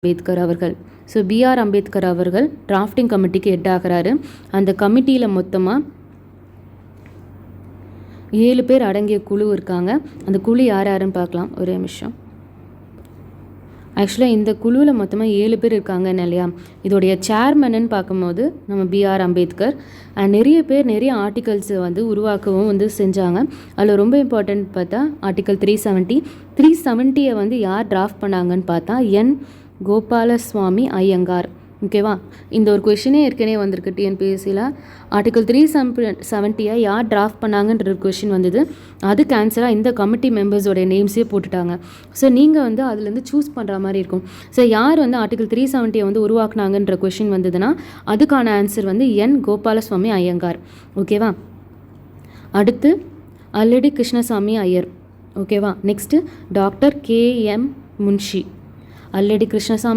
அம்பேத்கர் அவர்கள். So PR Ambedkar அவர்கள் drafting கமிட்டிக்கு head ஆகிறாரு. அந்த கமிட்டியில் மொத்தமாக 7 பேர் அடங்கிய குழு இருக்காங்க. அந்த குழு யார் யாருன்னு பார்க்கலாம். ஒரே நிமிஷம். ஆக்சுவலாக இந்த குழுவில் மொத்தமாக 7 பேர் இருக்காங்கன்னு இல்லையா. இதோடைய சேர்மன்னு பார்க்கும்போது நம்ம பிஆர் அம்பேத்கர். நிறைய பேர் நிறைய ஆர்டிகல்ஸை உருவாக்கவும் செஞ்சாங்க. அதில் ரொம்ப இம்பார்ட்டன்ட் பார்த்தா ஆர்டிகல் 370 யார் டிராஃப்ட் பண்ணாங்கன்னு பார்த்தா என் கோபாலசுவாமி ஐயங்கார். ஓகேவா. இந்த ஒரு கொஷினே ஏற்கனவே வந்திருக்கு டிஎன்பிஎஸ்சியில். ஆர்டிகல் 370 யார் டிராஃப்ட் பண்ணாங்கன்ற ஒரு கொஷின் வந்தது. அது கேன்சலாக இந்த கமிட்டி மெம்பர்ஸோடைய நேம்ஸே போட்டுட்டாங்க. ஸோ நீங்கள் அதுலேருந்து சூஸ் பண்ணுற மாதிரி இருக்கும். ஸோ யார் ஆர்டிகல் 370 உருவாக்குனாங்கன்ற கொஷின் வந்ததுன்னா அதுக்கான ஆன்சர் என் கோபாலசுவாமி ஐயங்கார். ஓகேவா. அடுத்து அல்லடி கிருஷ்ணசாமி ஐயர். ஓகேவா. Next doctor KM Munshi. Alladi Krishnasamy